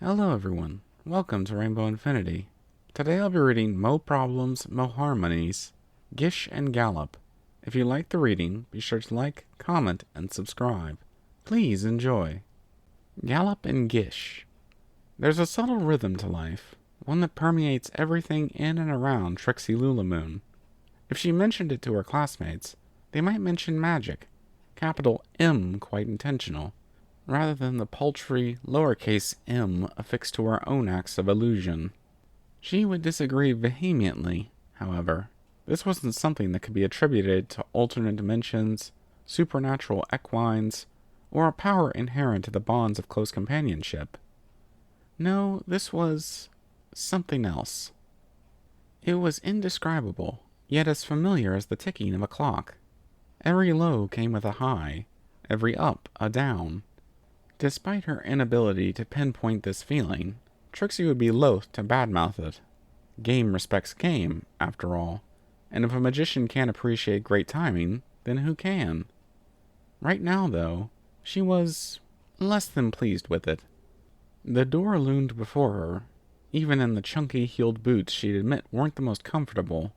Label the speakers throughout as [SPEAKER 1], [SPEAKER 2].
[SPEAKER 1] Hello everyone, welcome to Rainbow Infinity. Today I'll be reading Moproblems, Moharmonies, Gish and Gallop. If you like the reading, be sure to like, comment, and subscribe. Please enjoy. Gallop and Gish. There's a subtle rhythm to life, one that permeates everything in and around Trixie Lulamoon. If she mentioned it to her classmates, they might mention magic, capital M quite intentional, rather than the paltry, lowercase m affixed to her own acts of illusion. She would disagree vehemently, however. This wasn't something that could be attributed to alternate dimensions, supernatural equines, or a power inherent to the bonds of close companionship. No, this was something else. It was indescribable, yet as familiar as the ticking of a clock. Every low came with a high, every up a down. Despite her inability to pinpoint this feeling, Trixie would be loath to badmouth it. Game respects game, after all, and if a magician can't appreciate great timing, then who can? Right now, though, she was less than pleased with it. The door loomed before her, even in the chunky-heeled boots she'd admit weren't the most comfortable.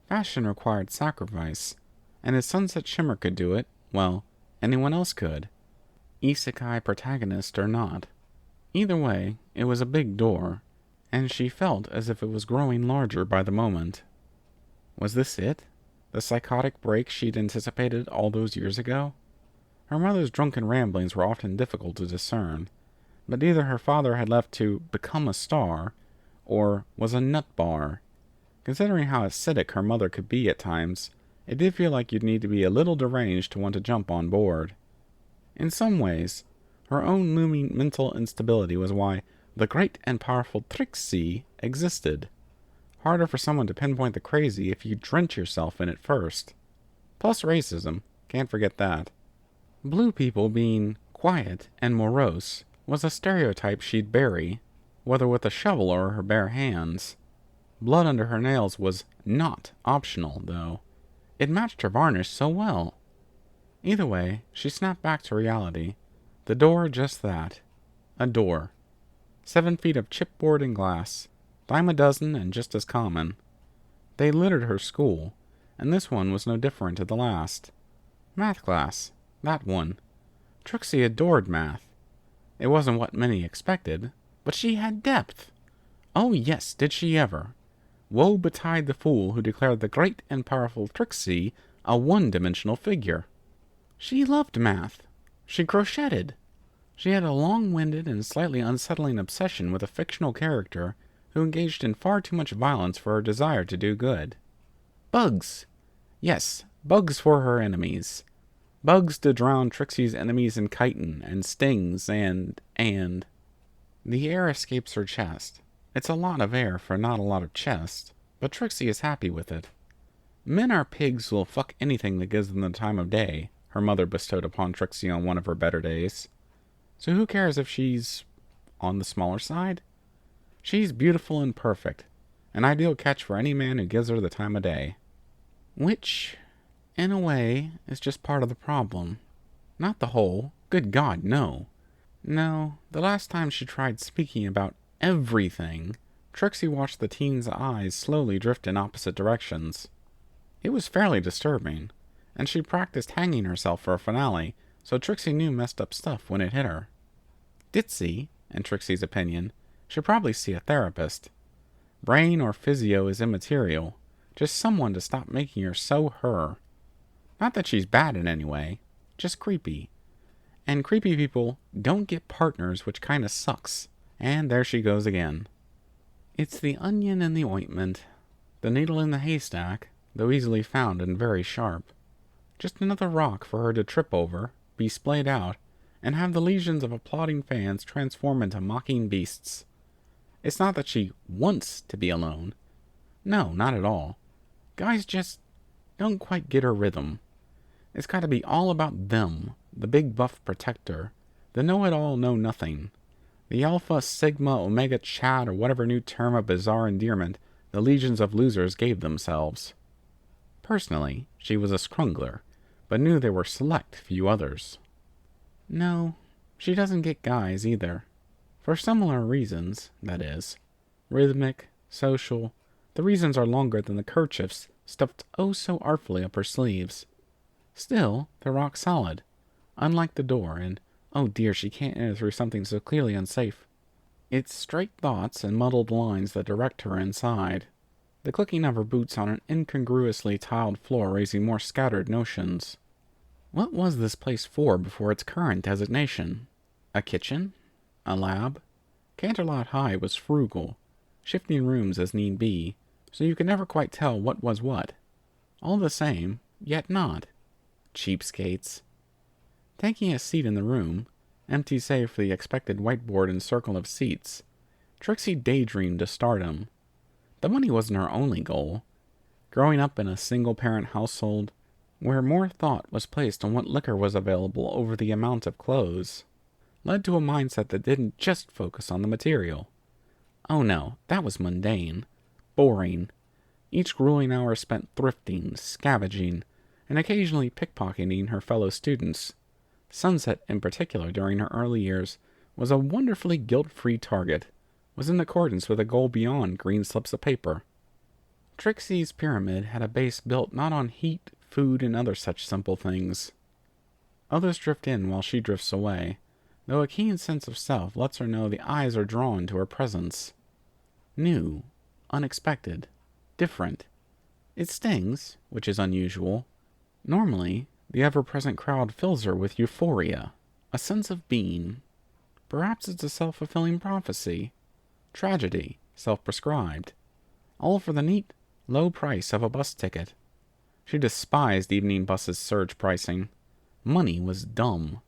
[SPEAKER 1] Fashion required sacrifice, and if Sunset Shimmer could do it, well, anyone else could. Isekai protagonist or not. Either way, it was a big door, and she felt as if it was growing larger by the moment. Was this it? The psychotic break she'd anticipated all those years ago? Her mother's drunken ramblings were often difficult to discern, but either her father had left to become a star, or was a nut bar. Considering how acidic her mother could be at times, it did feel like you'd need to be a little deranged to want to jump on board. In some ways, her own looming mental instability was why the great and powerful Trixie existed. Harder for someone to pinpoint the crazy if you drench yourself in it first. Plus racism, can't forget that. Blue people being quiet and morose was a stereotype she'd bury, whether with a shovel or her bare hands. Blood under her nails was not optional, though. It matched her varnish so well. Either way, she snapped back to reality. The door just that. A door. 7 feet of chipboard and glass. Dime a dozen and just as common. They littered her school, and this one was no different to the last. Math class. That one. Trixie adored math. It wasn't what many expected, but she had depth. Oh yes, did she ever. Woe betide the fool who declared the great and powerful Trixie a one-dimensional figure. She loved math. She crocheted. She had a long-winded and slightly unsettling obsession with a fictional character who engaged in far too much violence for her desire to do good. Bugs. Yes, bugs for her enemies. Bugs to drown Trixie's enemies in chitin and stings and... The air escapes her chest. It's a lot of air for not a lot of chest, but Trixie is happy with it. Men are pigs who'll fuck anything that gives them the time of day, her mother bestowed upon Trixie on one of her better days. So who cares if she's on the smaller side? She's beautiful and perfect, an ideal catch for any man who gives her the time of day. Which, in a way, is just part of the problem. Not the whole. Good God, no. No, the last time she tried speaking about everything, Trixie watched the teen's eyes slowly drift in opposite directions. It was fairly disturbing, and she practiced hanging herself for a finale, so Trixie knew messed up stuff when it hit her. Ditzy, in Trixie's opinion, should probably see a therapist. Brain or physio is immaterial, just someone to stop making her so her. Not that she's bad in any way, just creepy. And creepy people don't get partners, which kinda sucks. And there she goes again. It's the onion in the ointment. The needle in the haystack, though easily found and very sharp. Just another rock for her to trip over, be splayed out, and have the legions of applauding fans transform into mocking beasts. It's not that she wants to be alone. No, not at all. Guys just don't quite get her rhythm. It's gotta be all about them, the big buff protector, the know-it-all know-nothing, the Alpha, Sigma, Omega Chad, or whatever new term of bizarre endearment the legions of losers gave themselves. Personally, she was a scrungler, but knew there were select few others. No, she doesn't get guys either. For similar reasons, that is, rhythmic, social, the reasons are longer than the kerchiefs stuffed oh so artfully up her sleeves. Still, they're rock solid, unlike the door, and oh dear, she can't enter through something so clearly unsafe. It's straight thoughts and muddled lines that direct her inside, the clicking of her boots on an incongruously tiled floor raising more scattered notions. What was this place for before its current designation? A kitchen? A lab? Canterlot High was frugal, shifting rooms as need be, so you could never quite tell what was what. All the same, yet not. Cheapskates. Taking a seat in the room, empty save for the expected whiteboard and circle of seats, Trixie daydreamed to stardom. The money wasn't her only goal. Growing up in a single-parent household, where more thought was placed on what liquor was available over the amount of clothes, led to a mindset that didn't just focus on the material. Oh no, that was mundane, boring. Each grueling hour spent thrifting, scavenging, and occasionally pickpocketing her fellow students. Sunset, in particular during her early years, was a wonderfully guilt-free target, was in accordance with a goal beyond green slips of paper. Trixie's pyramid had a base built not on heat, food, and other such simple things. Others drift in while she drifts away, though a keen sense of self lets her know the eyes are drawn to her presence. New, unexpected, different. It stings, which is unusual. Normally, the ever-present crowd fills her with euphoria, a sense of being. Perhaps it's a self-fulfilling prophecy. Tragedy, self-prescribed. All for the neat, low price of a bus ticket. She despised evening buses' surge pricing. Money was dumb.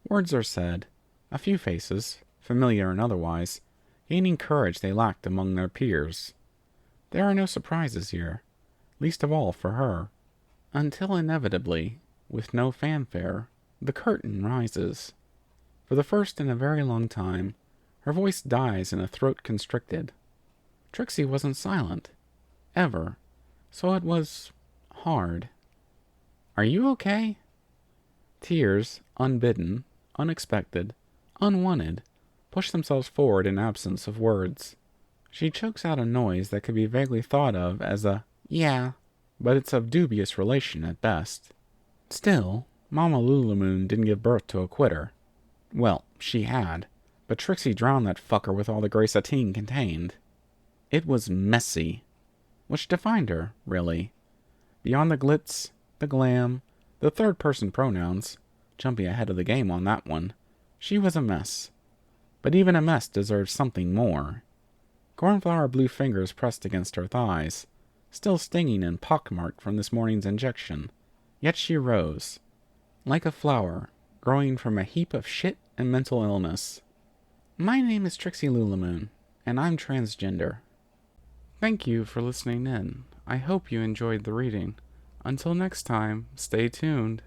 [SPEAKER 1] Words are said, a few faces, familiar and otherwise, gaining courage they lacked among their peers. There are no surprises here, least of all for her, until inevitably, with no fanfare, the curtain rises. For the first in a very long time, her voice dies in a throat constricted. Trixie wasn't silent, ever, so it was hard. Are you okay? Tears, unbidden, unexpected, unwanted, push themselves forward in absence of words. She chokes out a noise that could be vaguely thought of as a yeah, but it's of dubious relation at best. Still, Mama Lulamoon didn't give birth to a quitter. Well, she had, but Trixie drowned that fucker with all the grace a teen contained. It was messy, which defined her, really. Beyond the glitz, the glam, the third-person pronouns, jumping ahead of the game on that one, she was a mess. But even a mess deserves something more. Cornflower blue fingers pressed against her thighs, still stinging and pockmarked from this morning's injection. Yet she rose, like a flower, growing from a heap of shit and mental illness. My name is Trixie Lulamoon, and I'm transgender. Thank you for listening in. I hope you enjoyed the reading. Until next time, stay tuned.